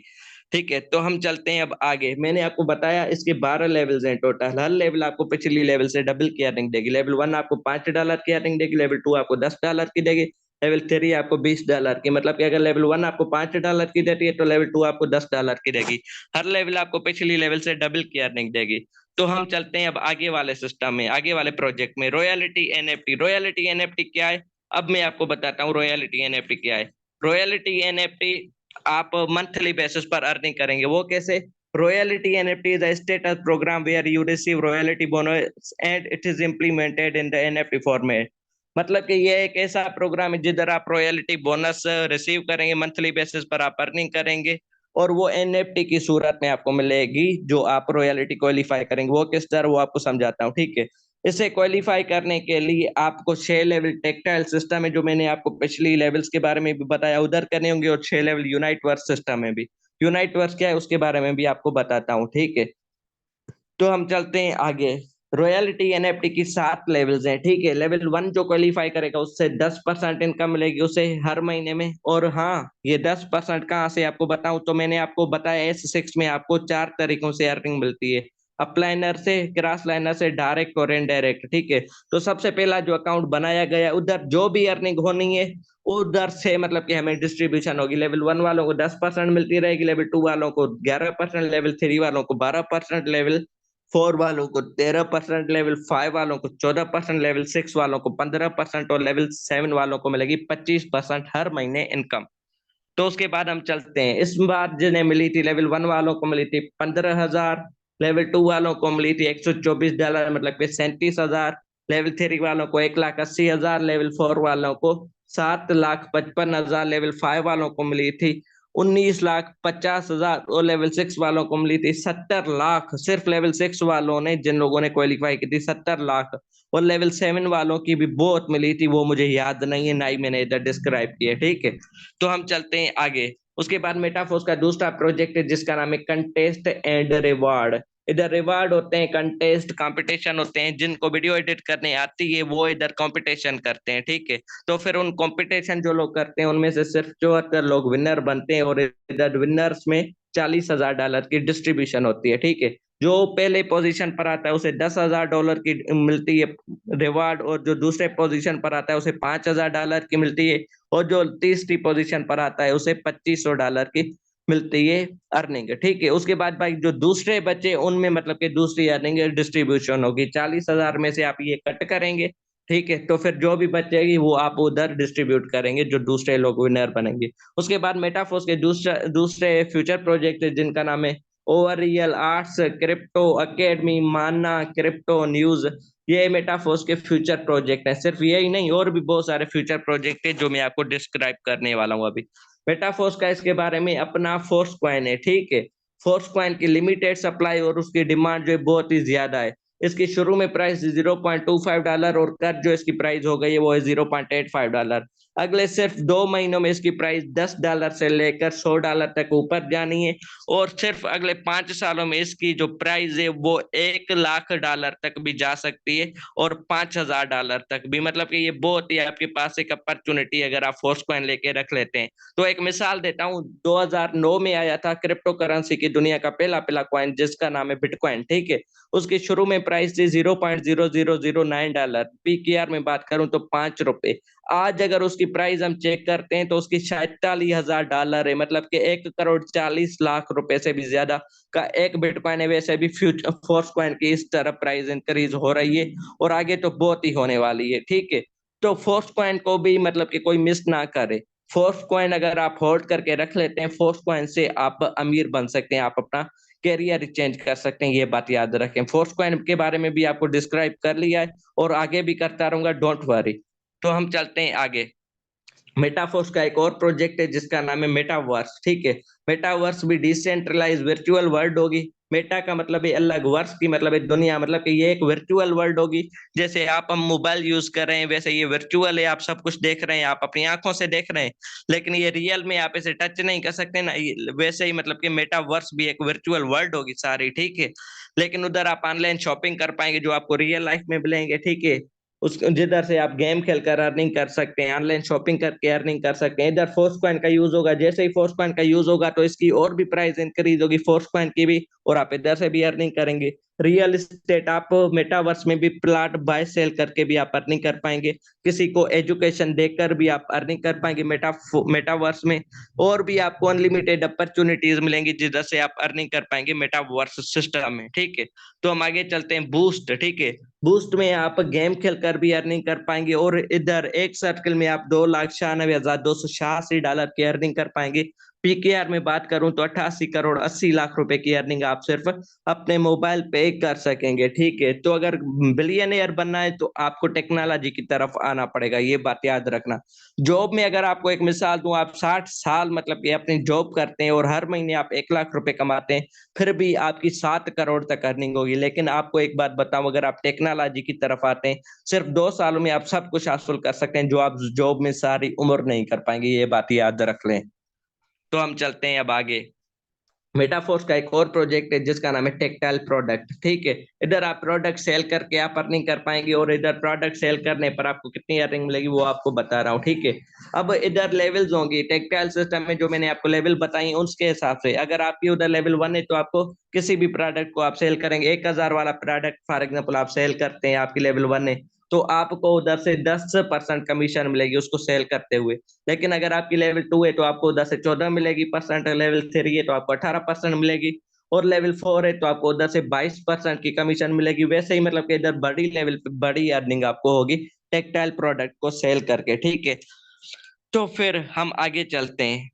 ठीक है। तो हम चलते हैं अब आगे। मैंने आपको बताया इसके 12 लेवल्स हैं टोटल। हर लेवल आपको पिछली लेवल से डबल की अर्निंग देगी। लेवल 1 आपको $5 की अर्निंग देगी, लेवल 2 आपको $10 की देगी, लेवल 3 आपको $20 की। मतलब कि अगर लेवल 1 आपको $5 की देती है तो लेवल 2 आपको $10 की देगी। हर लेवल आपको पिछली लेवल से डबल की अर्निंग देगी। तो हम चलते हैं अब आगे वाले सिस्टम में, आगे वाले प्रोजेक्ट में, रॉयल्टी एनएफटी। रॉयल्टी एनएफटी क्या है अब मैं आपको बताता हूँ। रॉयल्टी एनएफटी क्या है? रॉयल्टी एनएफटी आप मंथली बेसिस पर अर्निंग करेंगे। वो कैसे? Royalty NFT is a status programme where you receive royalty bonus and it is implemented in the NFT format. मतलब कि ये एक ऐसा प्रोग्राम है जिधर आप रॉयल्टी बोनस रिसीव करेंगे, मंथली बेसिस पर आप अर्निंग करेंगे, और वो एनएफटी की सूरत में आपको मिलेगी जो आप रॉयल्टी क्वालिफाई करेंगे। वो किस तरह वो आपको समझाता हूँ, ठीक है। इसे क्वालिफाई करने के लिए आपको 6 लेवल टेक्टाइल सिस्टम है, जो मैंने आपको पिछली लेवल्स के बारे में भी बताया, उधर करने होंगे, और 6 लेवल यूनाइट वर्स सिस्टम है भी। यूनाइट वर्स क्या है उसके बारे में भी आपको बताता हूँ, ठीक है। तो हम चलते हैं आगे। रॉयल्टी एनएफटी की 7 लेवल्स हैं, ठीक है। लेवल 1 जो क्वालिफाई करेगा उससे 10% इनकम मिलेगी उसे हर महीने में। और हाँ, ये 10% कहाँ से आपको बताऊं, तो मैंने आपको बताया S6 में आपको 4 तरीकों से अर्निंग मिलती है। अपलाइनर से, क्रॉस लाइनर से, डायरेक्ट और इनडायरेक्ट, ठीक है। तो सबसे पहला जो अकाउंट बनाया गया उधर जो भी अर्निंग होनी है उधर से मतलब कि हमें डिस्ट्रीब्यूशन होगी। लेवल 1 वालों को 10% मिलती रहेगी, लेवल 2 वालों को 11%, लेवल 3 वालों को 12%, लेवल 4 वालों को 13%, लेवल 5 वालों को 14%, लेवल 6 वालों को 15%, और लेवल 7 वालों को मिलेगी 25% हर महीने इनकम। तो उसके बाद हम चलते हैं, इस बार जिन्हें मिली थी, लेवल 1 वालों को मिली थी 15,000, लेवल 2 वालों को मिली थी $124, मतलब कि 37,000, लेवल 3 वालों को 1,80,000, लेवल 4 वालों को 7,55,000, लेवल 5 वालों को मिली थी 19,50,000, और लेवल 6 वालों को मिली थी 70 लाख। सिर्फ लेवल 6 वालों ने, जिन लोगों ने क्वालिफाई की थी, 70 लाख। और लेवल 7 वालों की भी बहुत मिली थी, वो मुझे याद नहीं है, ना ही मैंने इधर डिस्क्राइब किया, ठीक है। तो हम चलते हैं आगे। उसके बाद मेटाफोर्स का दूसरा प्रोजेक्ट है जिसका नाम है कंटेस्ट एंड रिवार्ड। इधर रिवार्ड होते हैं, कंटेस्ट कंपटीशन होते हैं, जिनको वीडियो एडिट करने आती है वो इधर कंपटीशन करते हैं, ठीक है। तो फिर उन कंपटीशन जो लोग करते हैं उनमें से सिर्फ 74 लोग विनर बनते हैं, और इधर विनर्स में $40,000 की डिस्ट्रीब्यूशन होती है, ठीक है। जो पहले पोजीशन पर आता है उसे $10,000 की मिलती है रिवार्ड, और जो दूसरे पोजीशन पर आता है उसे $5,000 की मिलती है, और जो तीसरी पोजीशन पर आता है उसे $2,500 की मिलती है अर्निंग, ठीक है। उसके बाद भाई जो दूसरे बच्चे उनमें मतलब कि दूसरी अर्निंग डिस्ट्रीब्यूशन होगी, 40,000 में से आप ये कट करेंगे, ठीक है। तो फिर जो भी बचेगी वो आप उधर डिस्ट्रीब्यूट करेंगे जो दूसरे लोग विनर बनेंगे। उसके बाद मेटाफोर्स के दूसरा दूसरे फ्यूचर प्रोजेक्ट है जिनका नाम है over real arts, crypto academy, माना, क्रिप्टो न्यूज। ये मेटाफोर्स के फ्यूचर प्रोजेक्ट है। सिर्फ यही नहीं, और भी बहुत सारे फ्यूचर प्रोजेक्ट है जो मैं आपको डिस्क्राइब करने वाला हूँ अभी। मेटाफोर्स का इसके बारे में अपना फोर्स कॉइन है, ठीक है। फोर्स कॉइन की लिमिटेड सप्लाई और उसकी डिमांड जो है बहुत ही ज्यादा है। इसकी शुरू में प्राइस $0.25, और कल जो इसकी प्राइस हो गई है वो है $0.85। अगले सिर्फ 2 महीनों में इसकी प्राइस $10 से लेकर $100 तक ऊपर जानी है, और सिर्फ अगले 5 सालों में इसकी जो प्राइस है वो $1,00,000 तक भी जा सकती है, और $5,000 तक भी। मतलब कि ये बहुत ही आपके पास एक अपॉर्चुनिटी अगर आप फोर्स कॉइन लेके रख लेते हैं। तो एक मिसाल देता हूँ, 2009 में आया था क्रिप्टो करेंसी की दुनिया का पहला पहला कॉइन जिसका नाम है बिटकॉइन, ठीक है। उसकी शुरू में प्राइस थी $0.0009। पीकेआर में बात करूं तो ₹5। आज अगर उसकी प्राइस हम चेक करते हैं तो उसकी $47,000 है, मतलब कि 1,40,40,00,000 से भी ज्यादा का एक बिटकॉइन है। वैसे भी फ्यूचर फोर्स कॉइन की इस तरह प्राइस इंक्रीज हो रही है, और आगे तो बहुत ही होने वाली है, ठीक है। तो फोर्स कॉइन को भी मतलब कि कोई मिस ना करे। फोर्स कॉइन अगर आप होल्ड करके रख लेते हैं, फोर्स कॉइन से आप अमीर बन सकते हैं, आप अपना कैरियर चेंज कर सकते हैं, ये बात याद रखें। फोर्स कॉइन के बारे में भी आपको डिस्क्राइब कर लिया है, और आगे भी करता रहूंगा, डोंट वरी। तो हम चलते हैं आगे। मेटाफोर्स का एक और प्रोजेक्ट है जिसका नाम है मेटावर्स, ठीक है। मेटावर्स भी डिसेंट्रलाइज वर्चुअल वर्ल्ड होगी। मेटा का मतलब है अलग, वर्स की मतलब है दुनिया, मतलब कि ये एक वर्चुअल वर्ल्ड होगी। जैसे आप हम मोबाइल यूज कर रहे हैं वैसे ये वर्चुअल है, आप सब कुछ देख रहे हैं, आप अपनी आंखों से देख रहे हैं, लेकिन ये रियल में आप इसे टच नहीं कर सकते ना। वैसे ही मतलब कि मेटावर्स भी एक वर्चुअल वर्ल्ड होगी सारी, ठीक है। लेकिन उधर आप ऑनलाइन शॉपिंग कर पाएंगे जो आपको रियल लाइफ में मिलेंगे, ठीक है। उस जिधर से आप गेम खेलकर अर्निंग कर सकते हैं, ऑनलाइन शॉपिंग करके अर्निंग कर सकते हैं। इधर फोर्स कॉइन का यूज होगा, जैसे ही फोर्स कॉइन का यूज होगा तो इसकी और भी प्राइस इंक्रीज होगी फोर्स कॉइन की भी, और आप इधर से भी अर्निंग करेंगे। रियल एस्टेट, आप मेटावर्स में भी प्लाट बाय सेल करके भी आप अर्निंग कर पाएंगे। किसी को एजुकेशन देकर भी आप अर्निंग कर पाएंगे मेटावर्स में। और भी आपको अनलिमिटेड अपॉर्चुनिटीज मिलेंगी जिधर से आप अर्निंग कर पाएंगे मेटावर्स सिस्टम में, ठीक है। तो हम आगे चलते हैं, बूस्ट, ठीक है। बूस्ट में आप गेम खेलकर भी अर्निंग कर पाएंगे, और इधर एक सर्कल में आप $2,96,286 की अर्निंग कर पाएंगे। पीकेआर में बात करूं तो 88,80,00,000 रुपए की अर्निंग आप सिर्फ अपने मोबाइल पे कर सकेंगे, ठीक है। तो अगर बिलियनियर बनना है तो आपको टेक्नोलॉजी की तरफ आना पड़ेगा, ये बात याद रखना। जॉब में अगर आपको एक मिसाल दूं, आप 60 साल मतलब कि अपनी जॉब करते हैं और हर महीने आप 1,00,000 रुपए कमाते हैं, फिर भी आपकी 7 करोड़ तक अर्निंग होगी। लेकिन आपको एक बात बताऊं, अगर आप टेक्नोलॉजी की तरफ आते हैं, सिर्फ 2 सालों में आप सब कुछ हासिल कर सकते हैं जो आप जॉब में सारी उम्र नहीं कर पाएंगे, ये बात याद रख लें। तो हम चलते हैं अब आगे। मेटाफोर्स का एक और प्रोजेक्ट है जिसका नाम है टेक्टाइल प्रोडक्ट, ठीक है। इधर आप प्रोडक्ट सेल करके आप अर्निंग कर पाएंगे, और इधर प्रोडक्ट सेल करने पर आपको कितनी अर्निंग मिलेगी वो आपको बता रहा हूँ, ठीक है। अब इधर लेवल्स होंगी टेक्टाइल सिस्टम में, जो मैंने आपको लेवल बताई उसके हिसाब से। अगर आपकी उधर लेवल 1 है तो आपको किसी भी प्रोडक्ट को आप सेल करेंगे, 1,000 वाला प्रोडक्ट फॉर एग्जाम्पल आप सेल करते हैं, आपकी लेवल 1 है, तो आपको उधर से 10% कमीशन मिलेगी उसको सेल करते हुए। लेकिन अगर आपकी लेवल 2 है तो आपको 10 से 14 मिलेगी परसेंट, लेवल 3 है तो आपको 18% मिलेगी, और लेवल 4 है तो आपको उधर से 22% की कमीशन मिलेगी। वैसे ही मतलब कि इधर बड़ी लेवल पे बड़ी अर्निंग आपको होगी टेक्सटाइल प्रोडक्ट को सेल करके, ठीक है। तो फिर हम आगे चलते हैं।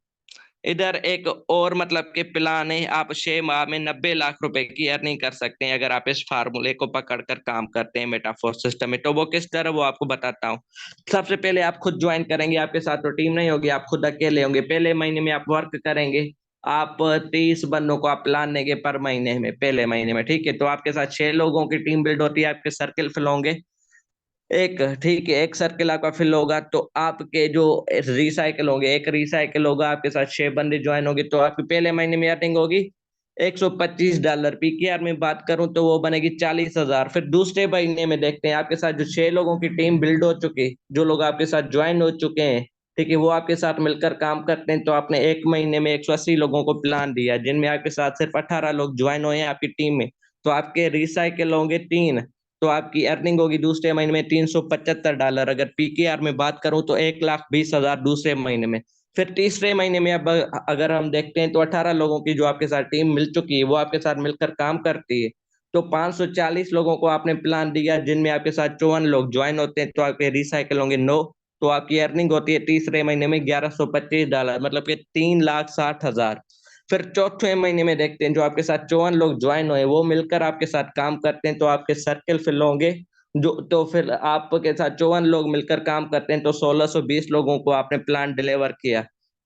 इधर एक और मतलब के प्लान है, आप 6 माह में $90,00,000 की अर्निंग कर सकते हैं अगर आप इस फार्मूले को पकड़कर काम करते हैं मेटाफोर सिस्टम में। तो वो किस तरह, वो आपको बताता हूँ। सबसे पहले आप खुद ज्वाइन करेंगे, आपके साथ तो टीम नहीं होगी, आप खुद अकेले होंगे। पहले महीने में आप वर्क करेंगे, आप 30 बंदों को आप प्लान देंगे पर महीने में, पहले महीने में, ठीक है। तो आपके साथ 6 लोगों की टीम बिल्ड होती है, आपके सर्किल फिल होंगे। एक ठीक है, एक सर्किल आपका फिल होगा तो आपके जो रिसाइकिल होंगे, एक रिसाइकिल होगा, आपके साथ 6 बंदे ज्वाइन होंगे, तो आपकी पहले महीने में अर्निंग होगी $125। पीकेआर में बात करूं तो वो बनेगी 40,000। फिर दूसरे महीने में देखते हैं आपके साथ जो 6 लोगों की टीम बिल्ड हो चुकी, जो लोग आपके साथ ज्वाइन हो चुके हैं, ठीक है, वो आपके साथ मिलकर काम करते हैं, तो आपने एक महीने में 180 लोगों को प्लान दिया, जिनमें आपके साथ सिर्फ 18 लोग ज्वाइन हुए हैं आपकी टीम में। तो आपके रिसाइकिल होंगे 3, तो आपकी अर्निंग होगी दूसरे महीने में $375। अगर पीकेआर में बात करूं तो 1,20,000 दूसरे महीने में। फिर तीसरे महीने में अब अगर हम देखते हैं तो 18 लोगों की जो आपके साथ टीम मिल चुकी है, वो आपके साथ मिलकर काम करती है, तो 540 लोगों को आपने प्लान दिया, जिनमें आपके साथ 54 लोग ज्वाइन होते हैं, तो आपके रिसाइकिल होंगे 9। तो आपकी अर्निंग होती है तीसरे महीने में $1,125, मतलब कि 3,60,000। फिर चौथे महीने में देखते हैं जो आपके साथ 54 लोग ज्वाइन हुए, वो मिलकर आपके साथ काम करते हैं, तो आपके सर्कल फिल होंगे जो, तो फिर आपके साथ 54 लोग मिलकर काम करते हैं, तो 1,620 लोगों को आपने प्लान डिलीवर किया।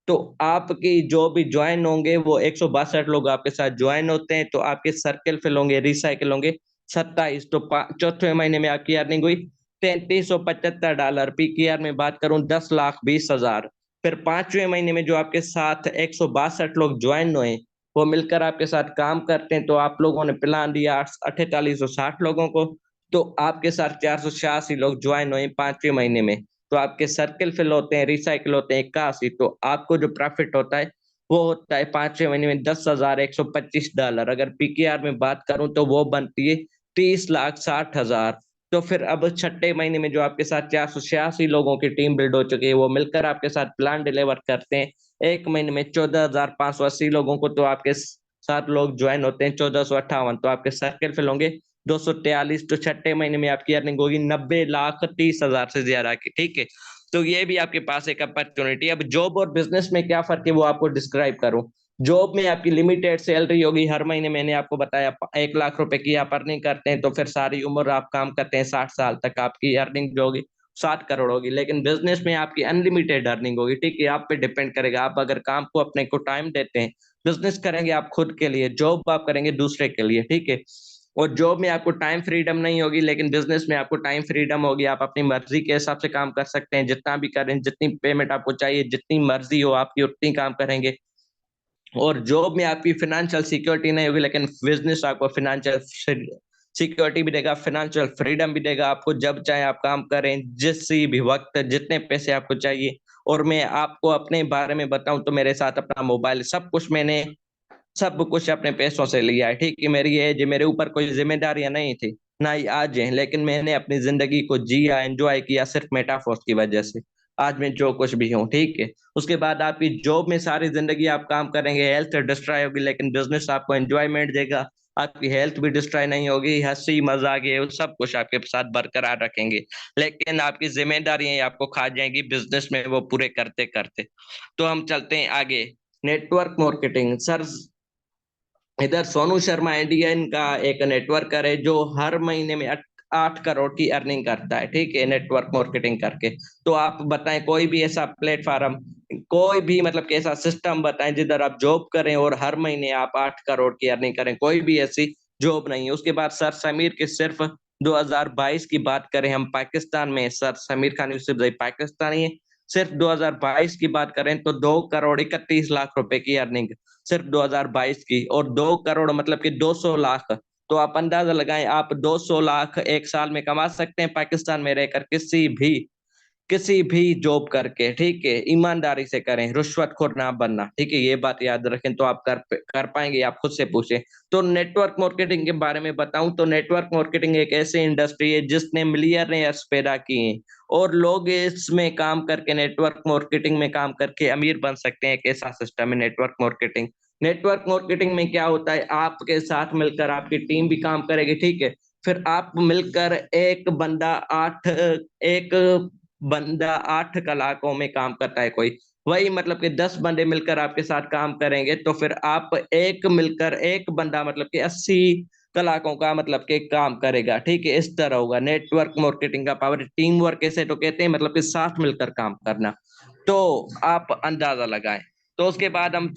तो आपकी जो भी ज्वाइन होंगे वो 162 लोग आपके साथ ज्वाइन होते हैं, तो आपके सर्कल फिल होंगे, रिसाइकिल होंगे 27। तो चौथे महीने में आपकी अर्निंग हुई $3,375। पीकेआर में बात करूं 10,20,000। फिर पांचवें महीने में जो आपके साथ 162 लोग ज्वाइन हुए, वो मिलकर आपके साथ काम करते हैं, तो आप लोगों ने प्लान दिया 4860 लोगों को, तो आपके साथ 486 लोग ज्वाइन हुए पांचवें महीने में। तो आपके सर्किल फिल होते हैं, रिसाइकिल होते हैं 81, तो आपको जो प्रॉफिट होता है वो होता है पांचवें महीने में $10,125। अगर पीकेआर में बात करूं तो वो बनती है 30,60,000। तो फिर अब छठे महीने में जो आपके साथ 486 लोगों की टीम बिल्ड हो चुकी है, वो मिलकर आपके साथ प्लान डिलीवर करते हैं एक महीने में 14,580 लोगों को, तो आपके साथ लोग ज्वाइन होते हैं 1,458। तो आपके सर्किल फिल होंगे 243। तो छठे महीने में आपकी अर्निंग होगी 90,30,000 से ज्यादा की, ठीक है। तो ये भी आपके पास एक अपॉर्चुनिटी। अब जॉब और बिजनेस में क्या फर्क है वो आपको डिस्क्राइब करूं। जॉब में आपकी लिमिटेड सैलरी होगी हर महीने, मैंने आपको बताया 1 लाख रुपए की आप अर्निंग करते हैं, तो फिर सारी उम्र आप काम करते हैं 60 साल तक, आपकी अर्निंग जो होगी 60 करोड़ होगी। लेकिन बिजनेस में आपकी अनलिमिटेड अर्निंग होगी, ठीक है, आप पे डिपेंड करेगा, आप अगर काम को अपने को टाइम देते हैं। बिजनेस करेंगे आप खुद के लिए, जॉब आप करेंगे दूसरे के लिए, ठीक है। और जॉब में आपको टाइम फ्रीडम नहीं होगी, लेकिन बिजनेस में आपको टाइम फ्रीडम होगी, आप अपनी मर्जी के हिसाब से काम कर सकते हैं, जितना भी करें, जितनी पेमेंट आपको चाहिए, जितनी मर्जी हो आपकी उतनी काम करेंगे। और जॉब में आपकी फाइनेंशियल सिक्योरिटी नहीं होगी, लेकिन बिजनेस आपको फाइनेंशियल सिक्योरिटी भी देगा, फाइनेंशियल फ्रीडम भी देगा, आपको जब चाहे आप काम करें, जिस भी वक्त जितने पैसे आपको चाहिए। और मैं आपको अपने बारे में बताऊं तो मेरे साथ अपना मोबाइल सब कुछ मैंने सब कुछ अपने पैसों से लिया है, ठीक है। मेरी एज, मेरे ऊपर कोई जिम्मेदारियां नहीं थी, ना ही आज है, लेकिन मैंने अपनी जिंदगी को जिया, एंजॉय किया सिर्फ मेटाफोर्स की वजह से। आज मैं जो कुछ भी हूँ, ठीक है। उसके बाद आपकी जॉब में सारी जिंदगी आप काम करेंगे, हेल्थ डिस्ट्रॉय होगी, लेकिन बिजनेस आपको एंजॉयमेंट देगा, आपकी हेल्थ भी डिस्ट्रॉय नहीं होगी, हंसी मजाक ये सब कुछ आपके साथ बरकरार रखेंगे। लेकिन आपकी जिम्मेदारियां आपको खा जाएंगी बिजनेस में, वो पूरे करते करते। तो हम चलते हैं आगे। नेटवर्क मार्केटिंग सर, इधर सोनू शर्मा इंडियन का एक नेटवर्कर है जो हर महीने में 8 करोड़ की अर्निंग करता है, ठीक है, नेटवर्क मार्केटिंग करके। तो आप बताएं कोई भी ऐसा प्लेटफॉर्म, कोई भी मतलब कि ऐसा सिस्टम बताएं जिधर आप जॉब करें और हर महीने आप 8 करोड़ की अर्निंग करें, कोई भी ऐसी जॉब नहीं है। उसके बाद सर समीर के सिर्फ 2022 की बात करें, हम पाकिस्तान में, सर समीर खान यूसुफ जई पाकिस्तानी है, सिर्फ 2022 की बात करें तो 2,31,00,000 रुपए की अर्निंग सिर्फ 2022 की। और 2 करोड़ मतलब कि 200 लाख, तो आप अंदाजा लगाएं, आप 200 लाख एक साल में कमा सकते हैं पाकिस्तान में रहकर, किसी भी जॉब करके, ठीक है। ईमानदारी से करें, रुश्वतखोर ना बनना, ठीक है, ये बात याद रखें। तो आप कर पाएंगे, आप खुद से पूछें। तो नेटवर्क मार्केटिंग के बारे में बताऊं तो नेटवर्क मार्केटिंग एक ऐसी इंडस्ट्री है जिसने मिलियनियर्स पैदा किए हैं, और लोग इसमें काम करके, नेटवर्क मार्केटिंग में काम करके अमीर बन सकते हैं। एक ऐसा सिस्टम है नेटवर्क मार्केटिंग। नेटवर्क मार्केटिंग में क्या होता है, आपके साथ मिलकर आपकी टीम भी काम करेगी, ठीक है। फिर आप मिलकर एक बंदा 8 कलाकों में काम करता है कोई, वही मतलब कि 10 बंदे मिलकर आपके साथ काम करेंगे, तो फिर आप एक बंदा मतलब कि 80 कलाकों का मतलब कि काम करेगा, ठीक है। इस तरह होगा नेटवर्क मार्केटिंग का पावर। टीम वर्क कैसे तो कहते हैं मतलब कि साथ मिलकर काम करना। तो आप अंदाजा लगाएं। तो उसके बाद हम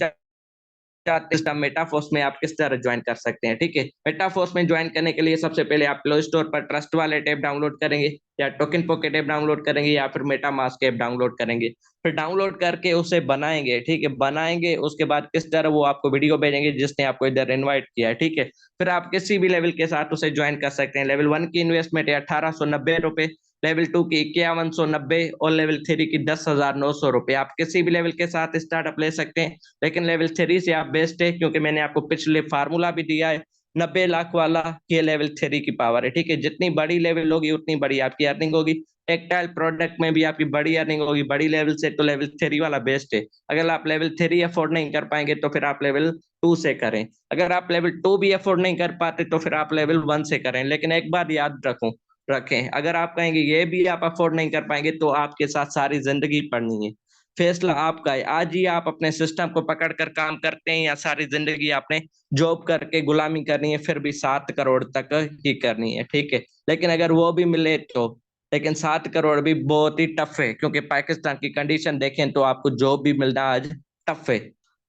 सिस्टम मेटाफोर्स में आप किस तरह ज्वाइन कर सकते हैं। ठीक है, मेटाफोर्स में ज्वाइन करने के लिए सबसे पहले आप प्ले स्टोर पर ट्रस्ट वॉलेट ऐप डाउनलोड करेंगे, या टोकन पॉकेट ऐप डाउनलोड करेंगे, या फिर मेटामास्क ऐप डाउनलोड करेंगे। फिर डाउनलोड करके उसे बनाएंगे। ठीक है, बनाएंगे उसके बाद किस तरह वो आपको वीडियो भेजेंगे जिसने आपको इधर इन्वाइट किया है। ठीक है, फिर आप किसी भी लेवल के साथ उसे ज्वाइन कर सकते हैं। लेवल 1 की इन्वेस्टमेंट है 1890 रुपए, लेवल 2 की 5190 और लेवल 3 की 10,900 रुपए। आप किसी भी लेवल के साथ स्टार्टअप ले सकते हैं, लेकिन लेवल 3 से आप बेस्ट है, क्योंकि मैंने आपको पिछले फार्मूला भी दिया है 90 लाख वाला। ये लेवल 3 की पावर है। ठीक है, जितनी बड़ी लेवल होगी उतनी बड़ी आपकी अर्निंग होगी। टेक्टाइल प्रोडक्ट में भी आपकी बड़ी अर्निंग होगी बड़ी लेवल से, तो लेवल 3 वाला बेस्ट है। अगर आप लेवल 3 अफोर्ड नहीं कर पाएंगे तो फिर आप लेवल 2 से करें। अगर आप लेवल 2 भी अफोर्ड नहीं कर पाते तो फिर आप लेवल 1 से करें। लेकिन एक बात याद रखें, अगर आप कहेंगे ये भी आप अफोर्ड नहीं कर पाएंगे तो आपके साथ सारी जिंदगी पड़नी है। फैसला आपका है। आज ही आप अपने सिस्टम को पकड़ कर काम करते हैं, या सारी जिंदगी आपने जॉब करके गुलामी करनी है, फिर भी 7 करोड़ तक ही करनी है। ठीक है, लेकिन अगर वो भी मिले तो, लेकिन 7 करोड़ भी बहुत ही टफ है, क्योंकि पाकिस्तान की कंडीशन देखें तो आपको जॉब भी मिलना आज टफ है।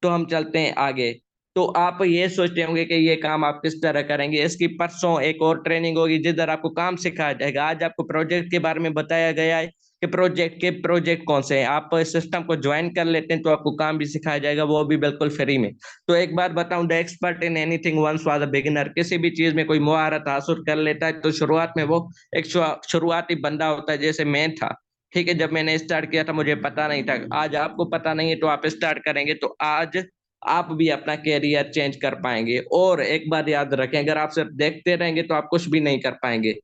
तो हम चलते हैं आगे। तो आप ये सोचते होंगे कि ये काम आप किस तरह करेंगे। इसकी परसों एक और ट्रेनिंग होगी जिधर आपको काम सिखाया जाएगा। आज आपको प्रोजेक्ट के बारे में बताया गया है कि प्रोजेक्ट कौन से हैं। आप इस सिस्टम को ज्वाइन कर लेते हैं तो आपको काम भी सिखाया जाएगा, वो भी बिल्कुल फ्री में। तो एक बात बताऊं, the expert in anything once was a beginner. किसी भी चीज में कोई महारत हासिल कर लेता है तो शुरुआत में वो एक शुरुआती बंदा होता है, जैसे मैं था। ठीक है, जब मैंने स्टार्ट किया था मुझे पता नहीं था। आज आपको पता नहीं है तो आप स्टार्ट करेंगे तो आज आप भी अपना कैरियर चेंज कर पाएंगे। और एक बात याद रखें, अगर आप सिर्फ देखते रहेंगे तो आप कुछ भी नहीं कर पाएंगे।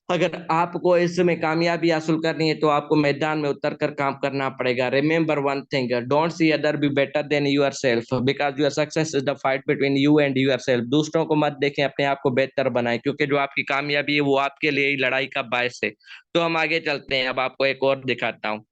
अगर आपको इसमें कामयाबी हासिल करनी है तो आपको मैदान में उतर कर काम करना पड़ेगा। Remember one thing, don't see other be better than yourself, because your success is the fight between you and yourself. दूसरों को मत देखें, अपने आप को बेहतर बनाएं, क्योंकि जो आपकी कामयाबी है वो आपके लिए ही लड़ाई का बायस है। तो हम आगे चलते हैं, अब आपको एक और दिखाता हूँ।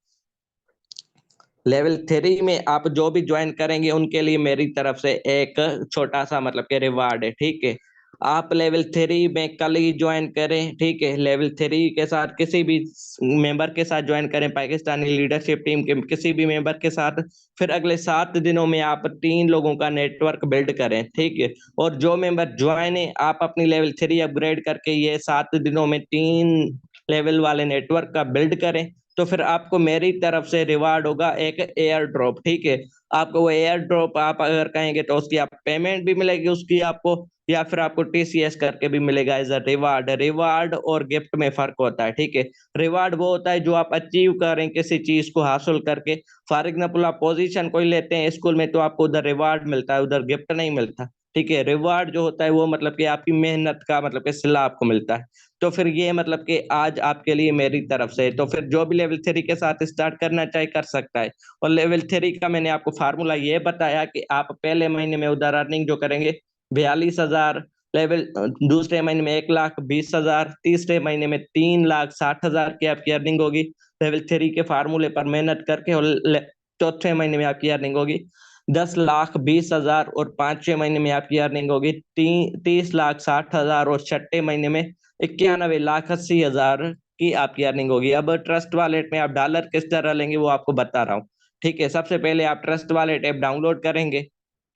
लेवल 3 में आप जो भी ज्वाइन करेंगे उनके लिए मेरी तरफ से एक छोटा सा मतलब कि रिवार्ड है। ठीक है, आप लेवल 3 में कल ही ज्वाइन करें। ठीक है, लेवल 3 के साथ किसी भी मेंबर के साथ ज्वाइन करें, पाकिस्तानी लीडरशिप टीम के किसी भी मेंबर के साथ। फिर अगले 7 दिनों में आप 3 लोगों का नेटवर्क बिल्ड करें। ठीक है, और जो मेंबर ज्वाइन है आप अपनी लेवल 3 अपग्रेड करके ये 7 दिनों में 3 लेवल वाले नेटवर्क का बिल्ड करें। तो फिर आपको मेरी तरफ से रिवार्ड होगा एक एयर ड्रॉप। ठीक है, आपको वो एयर ड्रॉप आप अगर कहेंगे तो उसकी आप पेमेंट भी मिलेगी उसकी आपको, या फिर आपको टीसीएस करके भी मिलेगा एज अ रिवार्ड। रिवार्ड और गिफ्ट में फर्क होता है। ठीक है, रिवार्ड वो होता है जो आप अचीव करें किसी चीज को हासिल करके। फॉर एग्जाम्पल आप पोजीशन कोई लेते हैं स्कूल में तो आपको उधर रिवार्ड मिलता है, उधर गिफ्ट नहीं मिलता। ठीक है, रिवार्ड जो होता है वो मतलब कि आपकी मेहनत का मतलब कि सिला आपको मिलता है। तो फिर ये मतलब कि आज आपके लिए मेरी तरफ से, तो फिर जो भी लेवल 3 के साथ स्टार्ट करना चाहे कर सकता है। और लेवल 3 का मैंने आपको फार्मूला ये बताया कि आप पहले महीने में उधर अर्निंग जो करेंगे 42,000, लेवल दूसरे महीने में 1,20,000, तीसरे महीने में 3,60,000 की आपकी अर्निंग होगी लेवल 3 के फार्मूले पर मेहनत करके। और चौथे महीने में आपकी अर्निंग होगी 10,20,000, और पांचवें महीने में आपकी अर्निंग होगी 30,60,000, और छठे महीने में 91,80,000 की आपकी अर्निंग होगी। अब ट्रस्ट वॉलेट में आप डॉलर किस तरह लेंगे वो आपको बता रहा हूँ। ठीक है, सबसे पहले आप ट्रस्ट वॉलेट ऐप डाउनलोड करेंगे।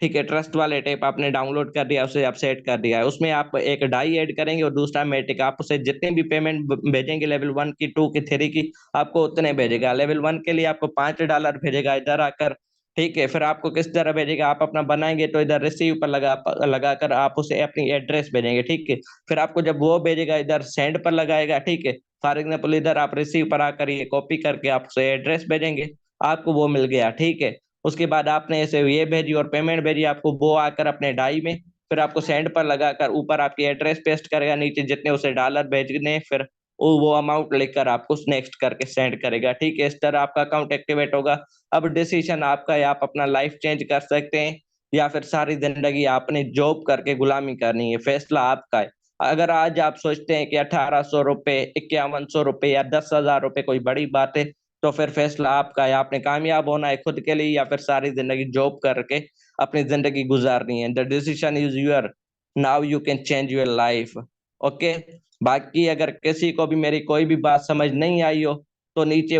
ठीक है, ट्रस्ट वॉलेट ऐप आपने डाउनलोड कर दिया, उसे आप सेट कर दिया है। उसमें आप एक डाई ऐड करेंगे और दूसरा मेटिक। आप उसे जितने भी पेमेंट भेजेंगे लेवल 1 की, 2 की, 3 की, आपको उतने भेजेगा। लेवल 1 के लिए आपको $5 भेजेगा इधर आकर। ठीक है, फिर आपको किस तरह भेजेगा, आप अपना बनाएंगे तो इधर रिसीव पर लगाकर आप उसे अपनी एड्रेस भेजेंगे। ठीक है, फिर आपको जब वो भेजेगा इधर सेंड पर लगाएगा। ठीक है, फॉर एग्जाम्पल इधर आप रिसीव पर आकर ये कॉपी करके आप उसे एड्रेस भेजेंगे, आपको वो मिल गया। ठीक है, उसके बाद आपने ऐसे ये भेजी और पेमेंट भेजी, आपको वो आकर अपने डाई में, फिर आपको सेंड पर लगाकर ऊपर आपकी एड्रेस पेस्ट करेगा, नीचे जितने उसे डॉलर भेजने, फिर वो अमाउंट लेकर आपको नेक्स्ट करके सेंड करेगा। ठीक है, इस तरह आपका अकाउंट एक्टिवेट होगा। अब डिसीजन आपका है, आप अपना लाइफ चेंज कर सकते हैं या फिर सारी जिंदगी आपने जॉब करके गुलामी करनी है, फैसला आपका है। अगर आज आप सोचते हैं कि 1,800 रुपए, 5,100 रुपए या 10,000 रुपए कोई बड़ी बात है, तो फिर फैसला आपका है। आपने कामयाब होना है खुद के लिए, या फिर सारी जिंदगी जॉब करके अपनी जिंदगी गुजारनी है। The decision is your, now you can change your life. Okay, बाकी अगर किसी को भी मेरी कोई भी बात समझ नहीं आई हो तो नीचे